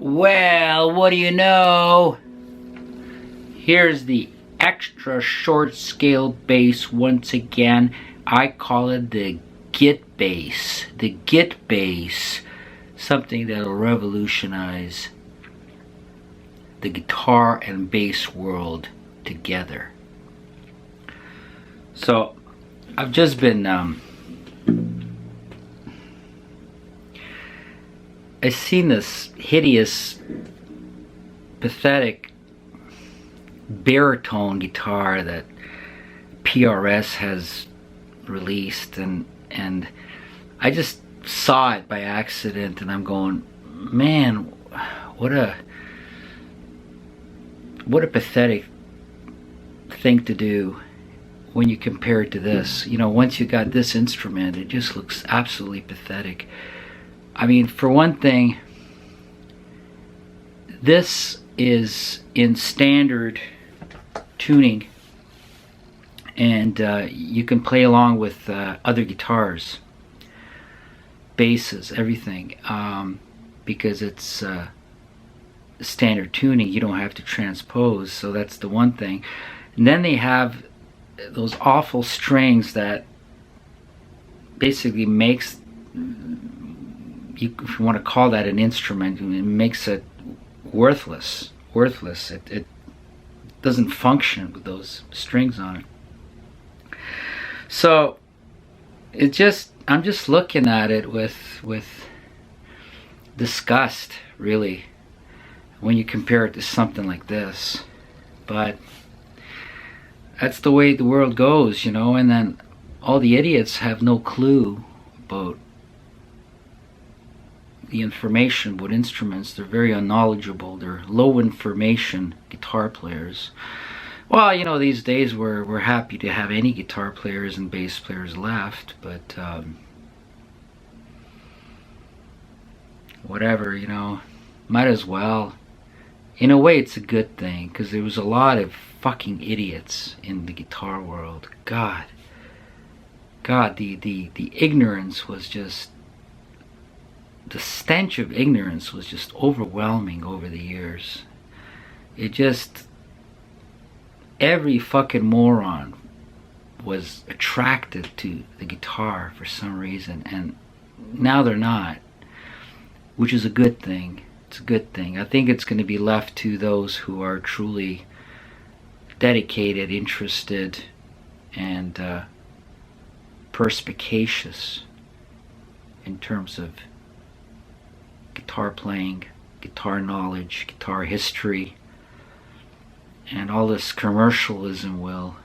Well, what do you know? Here's the extra short scale bass once again. I call it the GuitBass. The GuitBass, something that'll revolutionize the guitar and bass world together. So I've just been I've seen this hideous, pathetic baritone guitar that PRS has released, and I just saw it by accident, and I'm going, man, what a pathetic thing to do when you compare it to this. You know, once you got this instrument, it just looks absolutely pathetic. I mean, for one thing, this is in standard tuning, and you can play along with other guitars, basses, everything, because it's standard tuning. You don't have to transpose, so that's the one thing. And then they have those awful strings that basically makes, if you want to call that an instrument, it makes it worthless. It doesn't function with those strings on it. So I'm just looking at it with disgust, really, when you compare it to something like this. But that's the way the world goes, you know. And then all the idiots have no clue about the information about instruments. They're very unknowledgeable. They're low information guitar players. Well, you know, these days we're happy to have any guitar players and bass players left, but whatever, you know, might as well. In a way, it's a good thing, because there was a lot of fucking idiots in the guitar world. God, the ignorance was just, the stench of ignorance was just overwhelming over the years. It just, every fucking moron was attracted to the guitar for some reason, and now they're not, which is a good thing. It's a good thing. I think it's going to be left to those who are truly dedicated, interested, and perspicacious in terms of guitar playing, guitar knowledge, guitar history, and all this commercialism will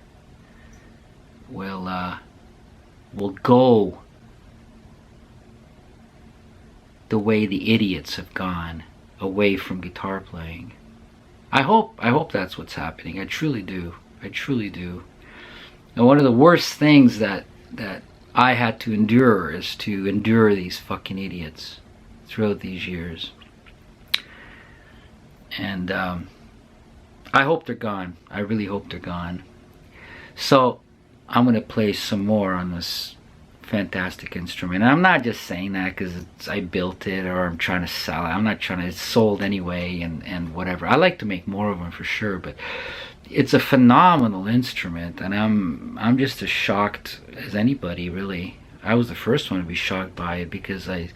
go the way the idiots have gone away from guitar playing. I hope that's what's happening. I truly do. I truly do. And one of the worst things that I had to endure is to endure these fucking idiots. throughout these years. And I hope they're gone. I really hope they're gone. So I'm going to play some more on this fantastic instrument. And I'm not just saying that because I built it or I'm trying to sell it. I'm not trying to, it's sold anyway and whatever. I like to make more of them for sure, but it's a phenomenal instrument, and I'm just as shocked as anybody, really. I was the first one to be shocked by it because it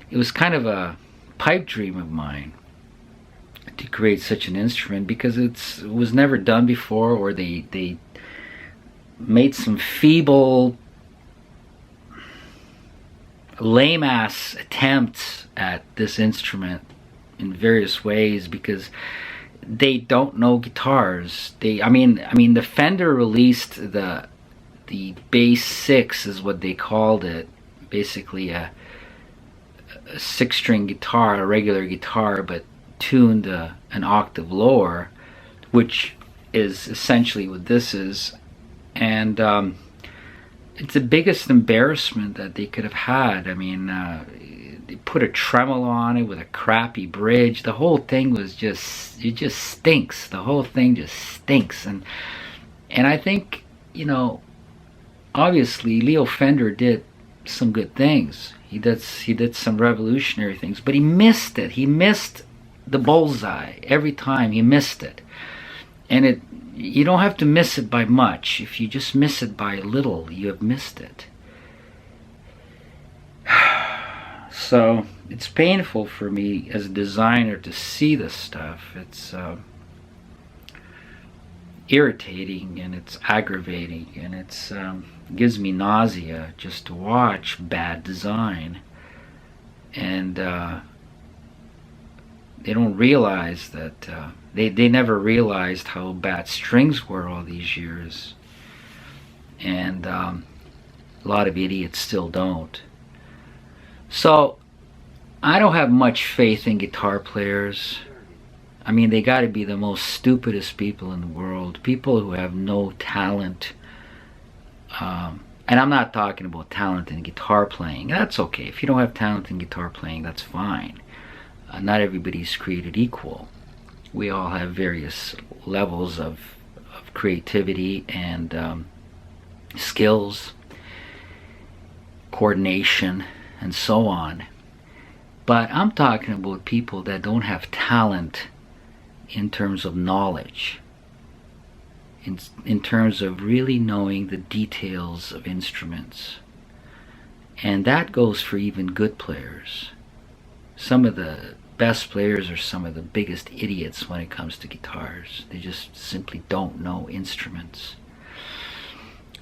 was kind of a pipe dream of mine to create such an instrument, because it was never done before, or they made some feeble, lame-ass attempts at this instrument in various ways because they don't know guitars. I mean the Fender released the Bass 6 is what they called it, basically a 6-string guitar, a regular guitar, but tuned an octave lower, which is essentially what this is. And it's the biggest embarrassment that they could have had. I mean, they put a tremolo on it with a crappy bridge. The whole thing was just, it just stinks. The whole thing just stinks. And I think, you know, obviously Leo Fender did some good things. He did some revolutionary things, but he missed it. He missed the bullseye every time. He missed it. And you don't have to miss it by much. If you just miss it by a little, you have missed it. So it's painful for me as a designer to see this stuff. It's irritating, and it's aggravating, and it gives me nausea just to watch bad design. And they don't realize that they never realized how bad strings were all these years, and a lot of idiots still don't. So I don't have much faith in guitar players. I mean, they got to be the most stupidest people in the world, people who have no talent. And I'm not talking about talent in guitar playing. That's okay. If you don't have talent in guitar playing, that's fine. Not everybody's created equal. We all have various levels of creativity and skills, coordination, and so on. But I'm talking about people that don't have talent in terms of knowledge, in terms of really knowing the details of instruments. And that goes for even good players. Some of the best players are some of the biggest idiots when it comes to guitars. They just simply don't know instruments.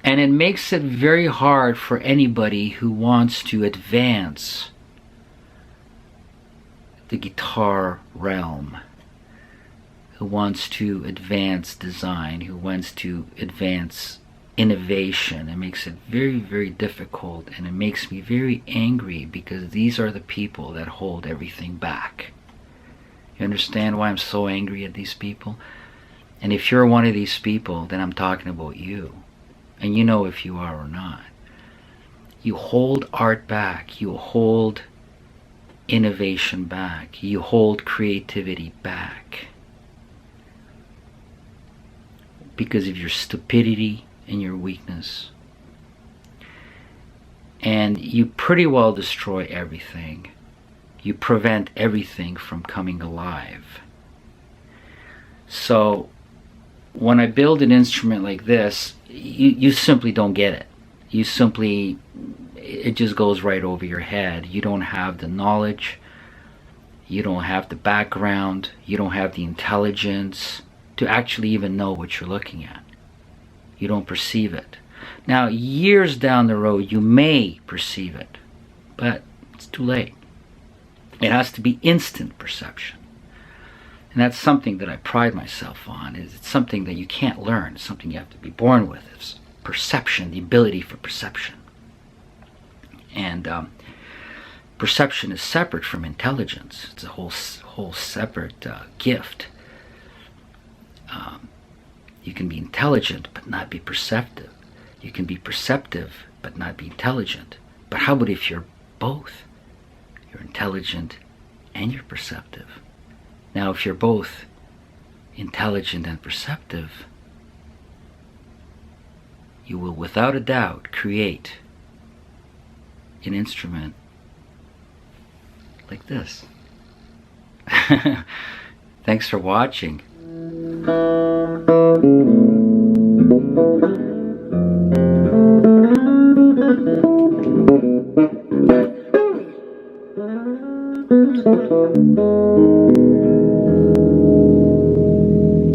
And it makes it very hard for anybody who wants to advance the guitar realm, who wants to advance design, who wants to advance innovation. It makes it very, very difficult, and it makes me very angry, because these are the people that hold everything back. You understand why I'm so angry at these people? And if you're one of these people, then I'm talking about you. And you know if you are or not. You hold art back. You hold innovation back. You hold creativity back because of your stupidity and your weakness. And you pretty well destroy everything. You prevent everything from coming alive. So when I build an instrument like this, you simply don't get it. It just goes right over your head. You don't have the knowledge, you don't have the background, you don't have the intelligence to actually even know what you're looking at. You don't perceive it. Now, years down the road, you may perceive it, but it's too late. It has to be instant perception. And that's something that I pride myself on. It's something that you can't learn. It's something you have to be born with. It's perception, the ability for perception. And perception is separate from intelligence. It's a whole separate gift. You can be intelligent but not be perceptive. You can be perceptive but not be intelligent. But how about if you're both? You're intelligent and you're perceptive. Now, if you're both intelligent and perceptive, you will without a doubt create an instrument like this. Thanks for watching.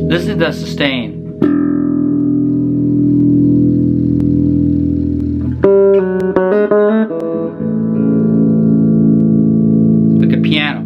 Listen to the sustain. Like a piano.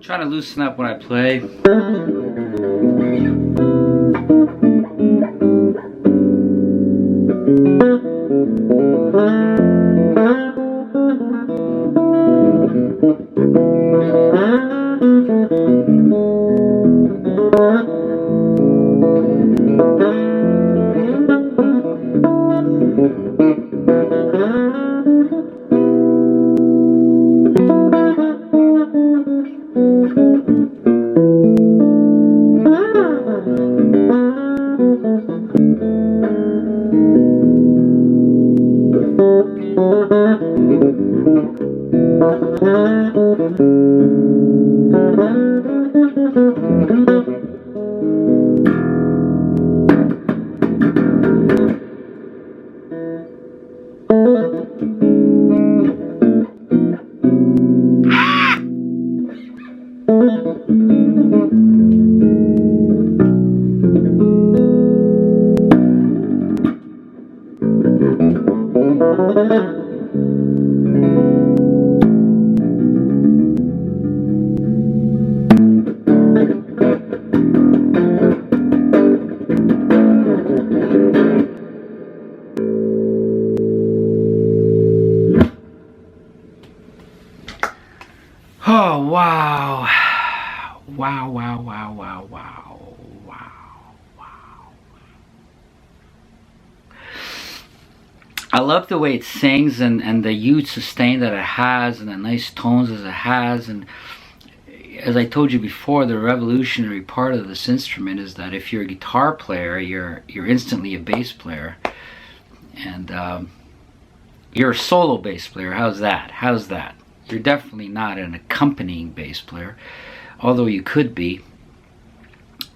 Trying to loosen up when I play. Oh, wow. Wow, wow, wow, wow, wow, wow, wow. I love the way it sings and the huge sustain that it has and the nice tones as it has. And as I told you before, the revolutionary part of this instrument is that if you're a guitar player, you're instantly a bass player. And you're a solo bass player. How's that? How's that? You're definitely not an accompanying bass player, although you could be.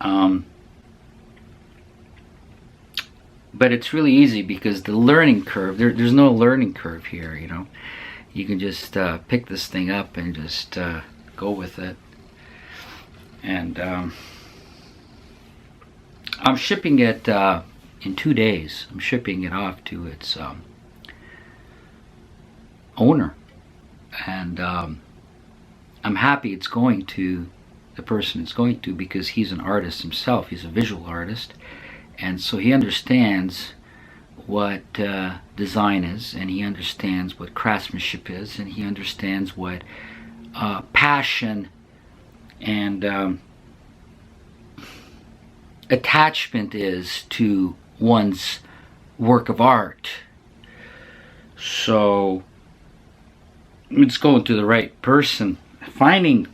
But it's really easy because the learning curve, there's no learning curve here, you know. You can just pick this thing up and just go with it. And I'm shipping it in 2 days. I'm shipping it off to its owner. And I'm happy it's going to the person it's going to, because he's an artist himself. He's a visual artist, and so he understands what design is, and he understands what craftsmanship is, and he understands what passion and attachment is to one's work of art. So it's going to the right person. Finding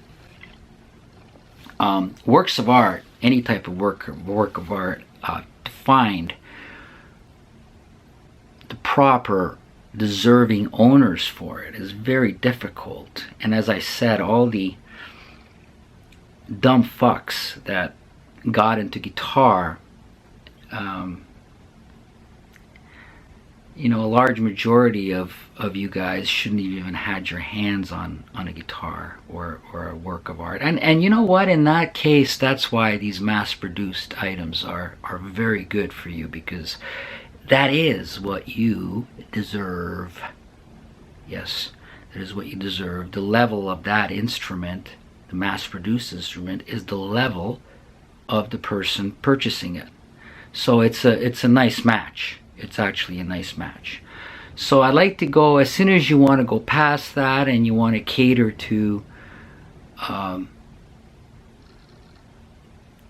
Works of art, any type of work of art, to find the proper deserving owners for it is very difficult. And as I said, all the dumb fucks that got into guitar, you know, a large majority of you guys shouldn't have even had your hands on a guitar or a work of art. And you know what, in that case, that's why these mass-produced items are very good for you, because that is what you deserve. Yes, that is what you deserve. The level of that instrument, the mass-produced instrument, is the level of the person purchasing it. So it's a nice match. It's actually a nice match. So I like to go, as soon as you want to go past that and you want to cater to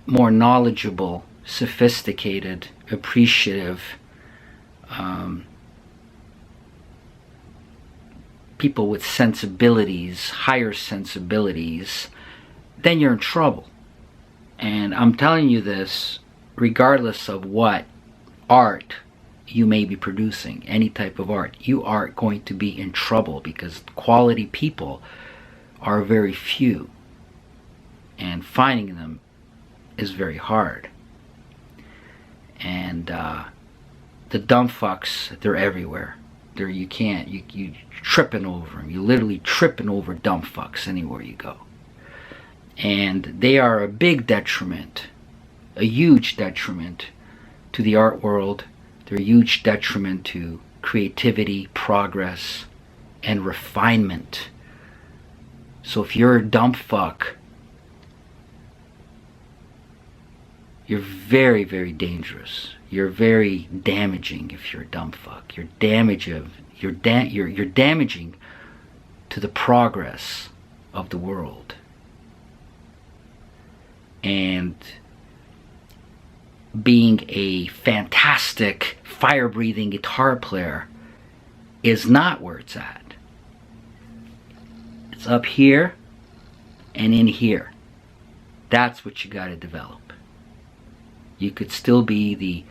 more knowledgeable, sophisticated, appreciative people with sensibilities, higher sensibilities, then you're in trouble. And I'm telling you this regardless of what art you may be producing, any type of art, you are going to be in trouble, because quality people are very few and finding them is very hard. And the dumb fucks, they're everywhere. You tripping over them. You're literally tripping over dumb fucks anywhere you go. And they are a big detriment, a huge detriment to the art world. They're a huge detriment to creativity, progress, and refinement. So if you're a dumb fuck, you're very, very dangerous. You're very damaging if you're a dumb fuck. You're damaging to the progress of the world. And being a fantastic fire-breathing guitar player is not where it's at. It's up here and in here. That's what you got to develop. You could still be the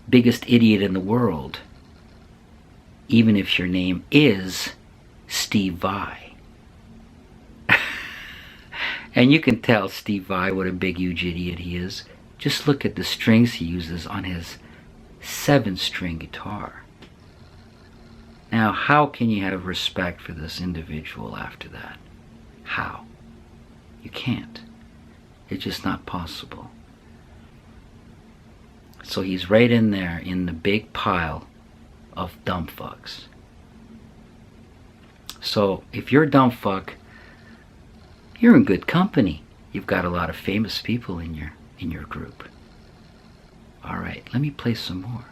biggest idiot in the world, even if your name is Steve Vai. And you can tell Steve Vai what a big, huge idiot he is. Just look at the strings he uses on his 7-string guitar. Now, how can you have respect for this individual after that? How? You can't. It's just not possible. So he's right in there in the big pile of dumb fucks. So if you're a dumb fuck, you're in good company. You've got a lot of famous people in your group. All right, let me play some more.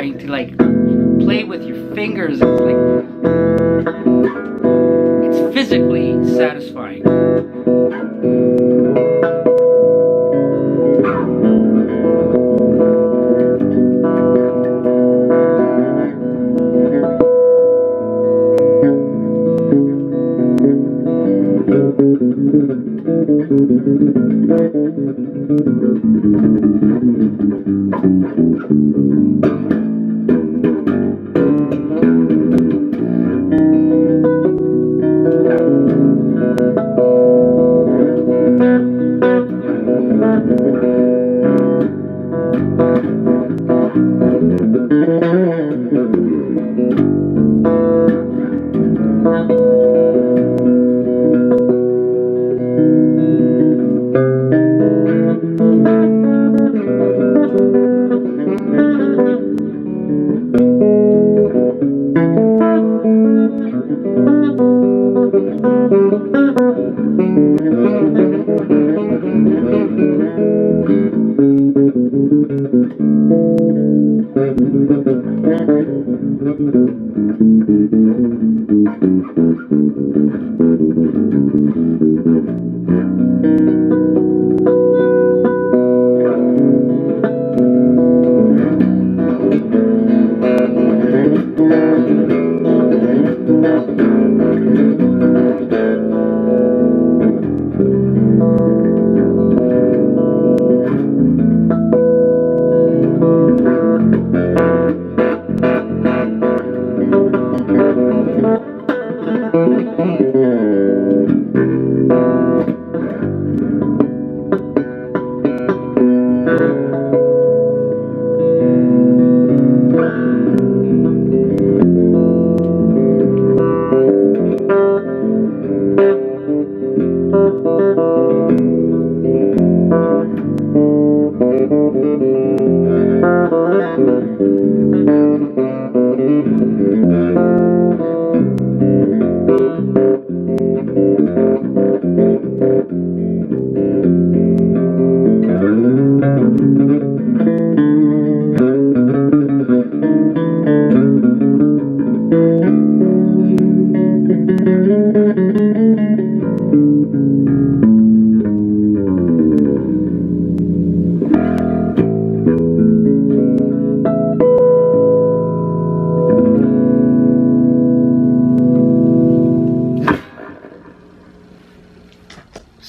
satisfying to like play with your fingers. It's like, it's physically satisfying.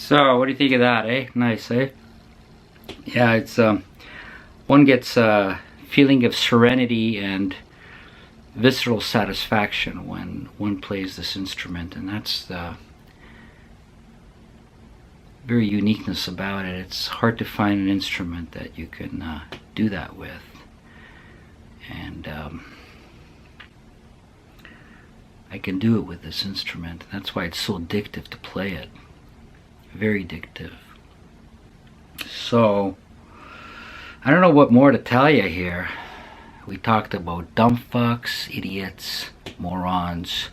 So, what do you think of that, eh? Nice, eh? Yeah, it's one gets a feeling of serenity and visceral satisfaction when one plays this instrument, and that's the very uniqueness about it. It's hard to find an instrument that you can do that with, and I can do it with this instrument. That's why it's so addictive to play it. Very addictive. So, I don't know what more to tell you here. We talked about dumb fucks, idiots, morons,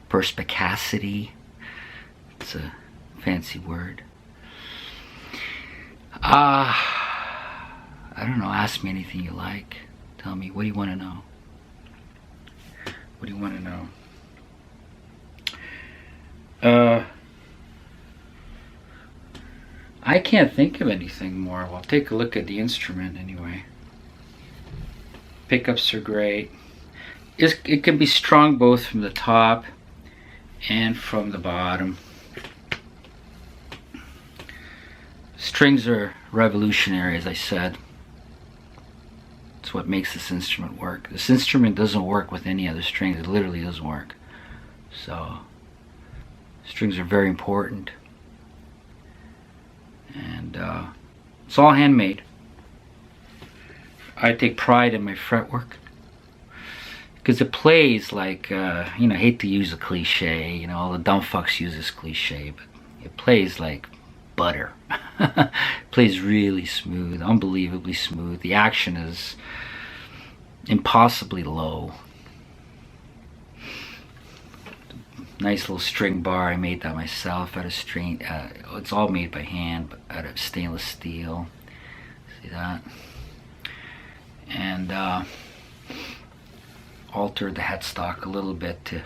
perspicacity. It's a fancy word. I don't know, ask me anything you like. Tell me, what do you want to know? What do you want to know? I can't think of anything more. Well, take a look at the instrument anyway. Pickups are great. It can be strung both from the top and from the bottom. Strings are revolutionary, as I said. It's what makes this instrument work. This instrument doesn't work with any other strings. It literally doesn't work. So, strings are very important. And it's all handmade. I take pride in my fretwork because it plays like, you know, I hate to use a cliche, you know, all the dumb fucks use this cliche, but it plays like butter. It plays really smooth, unbelievably smooth. The action is impossibly low. Nice little string bar. I made that myself out of string. It's all made by hand, but out of stainless steel. See that? and altered the headstock a little bit to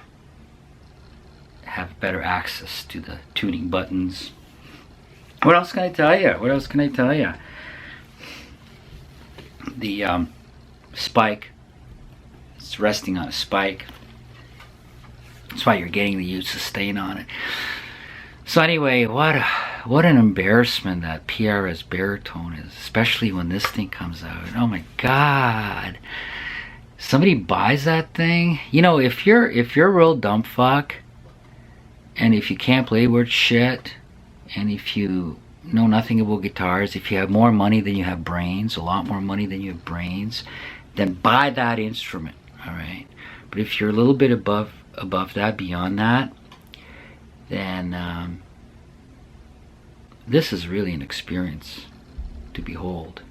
have better access to the tuning buttons. What else can I tell you? What else can I tell you? The spike, it's resting on a spike. That's why you're getting the use sustain on it. So anyway, what an embarrassment that PRS Baritone is, especially when this thing comes out. Oh my God. Somebody buys that thing. You know, if you're a real dumb fuck, and if you can't play worth shit, and if you know nothing about guitars, if you have more money than you have brains, a lot more money than you have brains, then buy that instrument, all right? But if you're a little bit above that, beyond that, then this is really an experience to behold.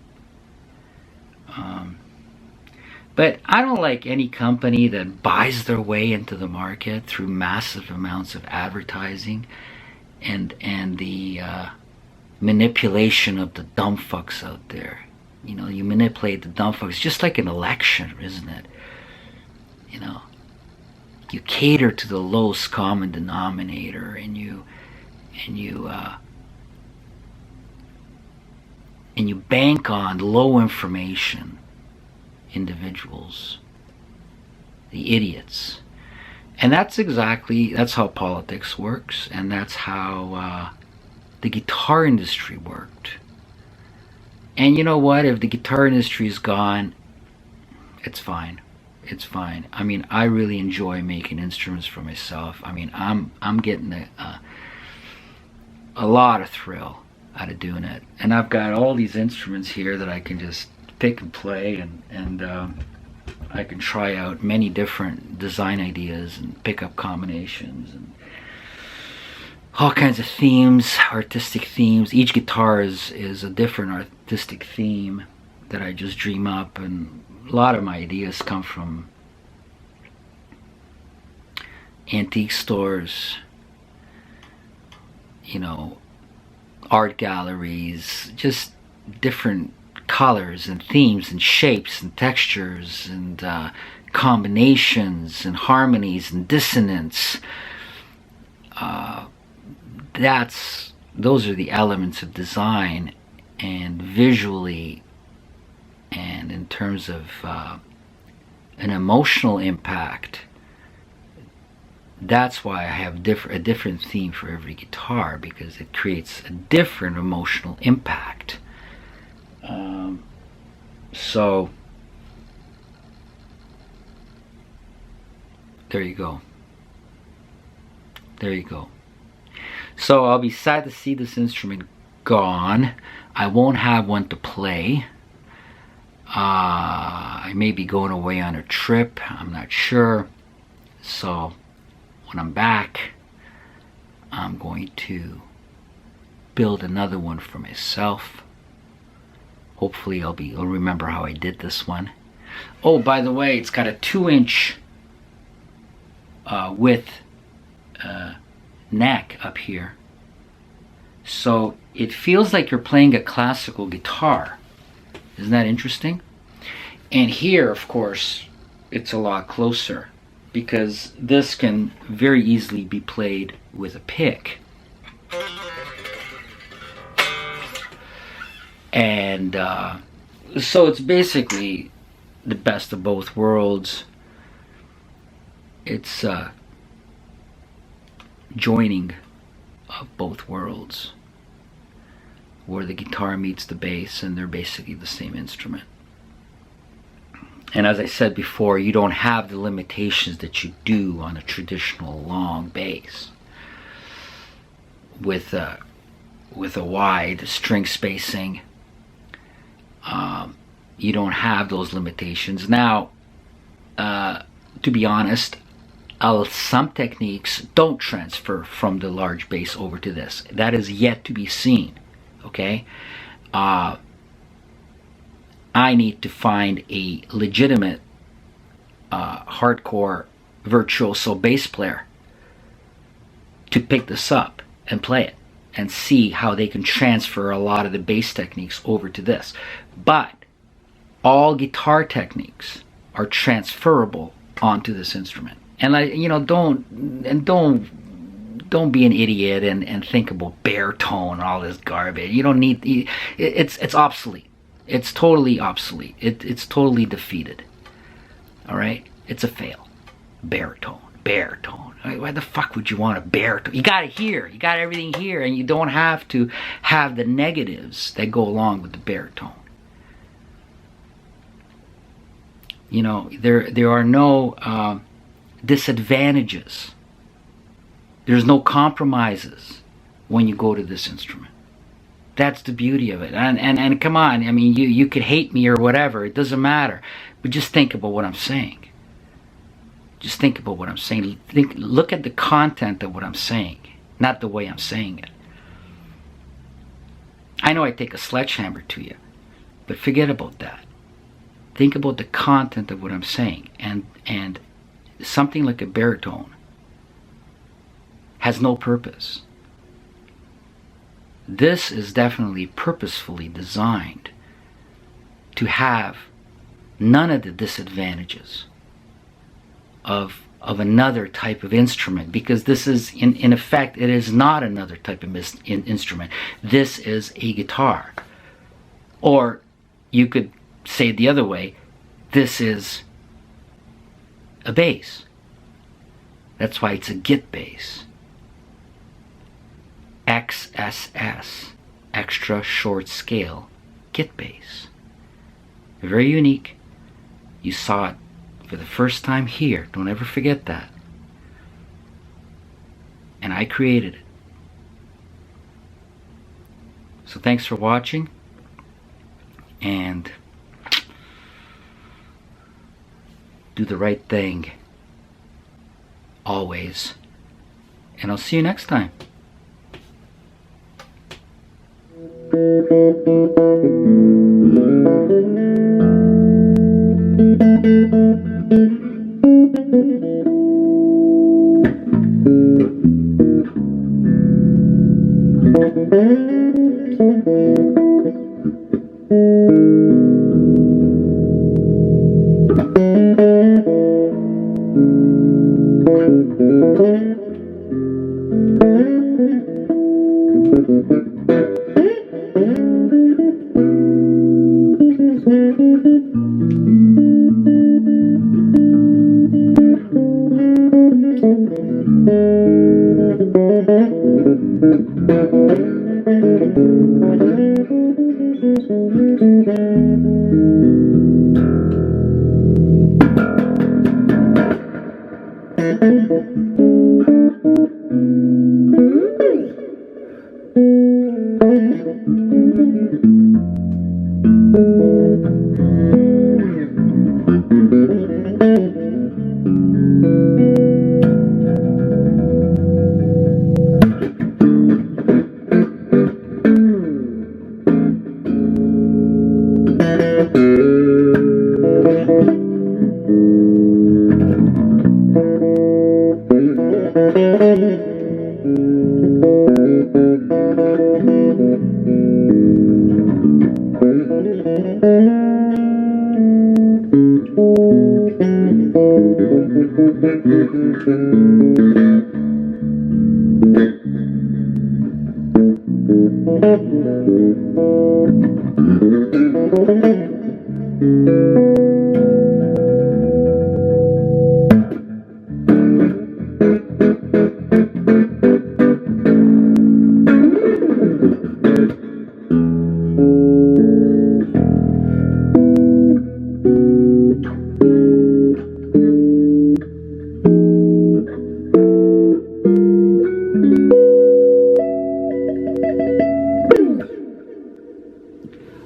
But I don't like any company that buys their way into the market through massive amounts of advertising and the manipulation of the dumb fucks out there. You know, you manipulate the dumb fucks, just like an election, isn't it? You know, you cater to the lowest common denominator, and you bank on low information individuals, the idiots. And that's how politics works, and that's how the guitar industry worked. And you know what? If the guitar industry is gone, it's fine. It's fine. I mean, I really enjoy making instruments for myself. I mean, I'm getting a lot of thrill out of doing it. And I've got all these instruments here that I can just pick and play, and I can try out many different design ideas and pick up combinations and all kinds of themes, artistic themes. Each guitar is a different artistic theme that I just dream up, and a lot of my ideas come from antique stores, you know, art galleries, just different colors and themes and shapes and textures and combinations and harmonies and dissonance. Those are the elements of design, and visually, and in terms of an emotional impact. That's why I have a different theme for every guitar, because it creates a different emotional impact. So there you go. There you go. So I'll be sad to see this instrument gone. I won't have one to play. I may be going away on a trip, I'm not sure. So when I'm back, I'm going to build another one for myself. Hopefully I'll remember how I did this one. Oh, by the way, it's got a 2-inch width neck up here. So it feels like you're playing a classical guitar. Isn't that interesting? And here, of course, it's a lot closer, because this can very easily be played with a pick. And so it's basically the best of both worlds. It's joining of both worlds, where the guitar meets the bass, and they're basically the same instrument. And as I said before, you don't have the limitations that you do on a traditional long bass with a wide string spacing. You don't have those limitations. Now, to be honest, some techniques don't transfer from the large bass over to this. That is yet to be seen. Okay, I need to find a legitimate hardcore virtuoso bass player to pick this up and play it and see how they can transfer a lot of the bass techniques over to this. But all guitar techniques are transferable onto this instrument. And don't be an idiot and think about baritone and all this garbage. You don't need, it's obsolete. It's totally obsolete. It's totally defeated. All right, it's a fail. Baritone. Why the fuck would you want a baritone? You got it here. You got everything here, and you don't have to have the negatives that go along with the baritone. You know, there are no disadvantages. There's no compromises when you go to this instrument. That's the beauty of it. And come on, I mean, you could hate me or whatever. It doesn't matter. But just think about what I'm saying. Just think about what I'm saying. Look at the content of what I'm saying, not the way I'm saying it. I know I take a sledgehammer to you, but forget about that. Think about the content of what I'm saying. And something like a baritone has no purpose. This is definitely purposefully designed to have none of the disadvantages of another type of instrument, because this is in effect, it is not another type of instrument. This is a guitar. Or you could say it the other way, this is a bass. That's why it's a GuitBass. XSS, extra short scale GuitBass. Very unique. You saw it for the first time here. Don't ever forget that. And I created it. So thanks for watching. And do the right thing. Always. And I'll see you next time.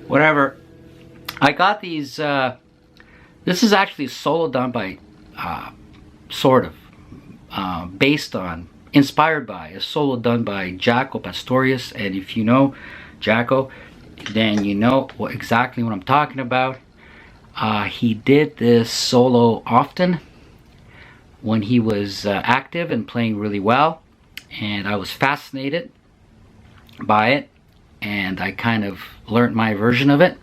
Whatever. I got these, this is actually a solo done by, based on, inspired by, a solo done by Jaco Pastorius. And if you know Jaco, then you know exactly what I'm talking about. He did this solo often when he was active and playing really well. And I was fascinated by it. And I kind of learned my version of it.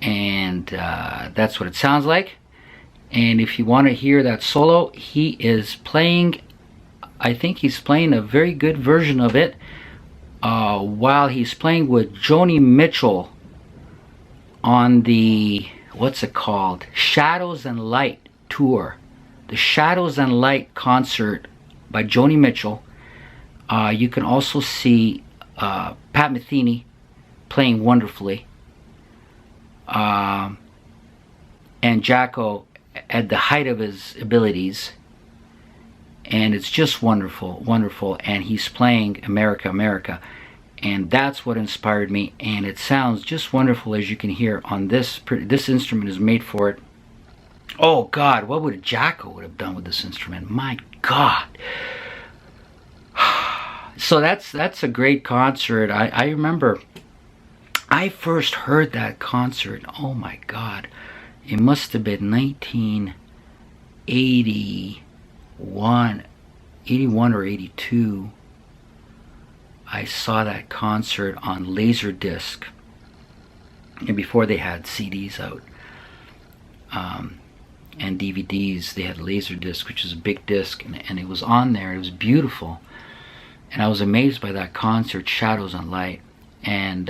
and that's what it sounds like. And if you want to hear that solo, he is playing, I think he's playing a very good version of it while he's playing with Joni Mitchell on the, what's it called, Shadows and Light tour. The Shadows and Light concert by Joni Mitchell. You can also see Pat Metheny playing wonderfully, and Jacko at the height of his abilities, and it's just wonderful, wonderful. And he's playing America, America, and that's what inspired me. And it sounds just wonderful, as you can hear on this. This instrument is made for it. Oh God, what would Jacko would have done with this instrument? My God. So that's a great concert. I remember I first heard that concert. Oh my God, it must have been 1981, 81 or 82. I saw that concert on Laserdisc, and before they had CDs out and DVDs, they had Laserdisc, which is a big disc, and it was on there. It was beautiful, and I was amazed by that concert, Shadows and Light, and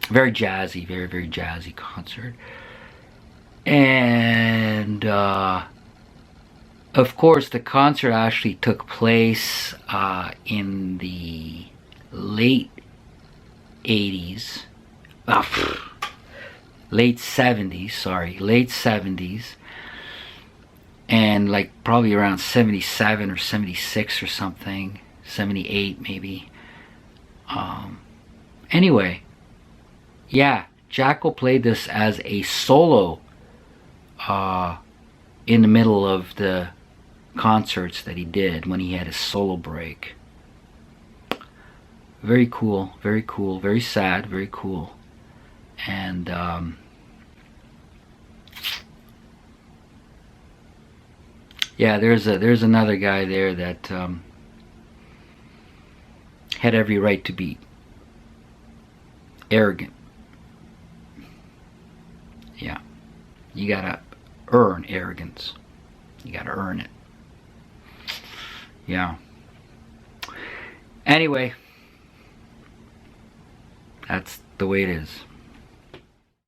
very jazzy, very, very jazzy concert. And of course, the concert actually took place in the late 80s, late 70s, sorry, late 70s, and like probably around 77 or 76 or something, 78 maybe. Anyway, yeah, Jacko played this as a solo in the middle of the concerts that he did when he had his solo break. Very cool, very cool, very sad, very cool. And yeah, there's another guy there that had every right to be arrogant. Yeah, you gotta earn arrogance. You gotta earn it. Yeah. Anyway, that's the way it is.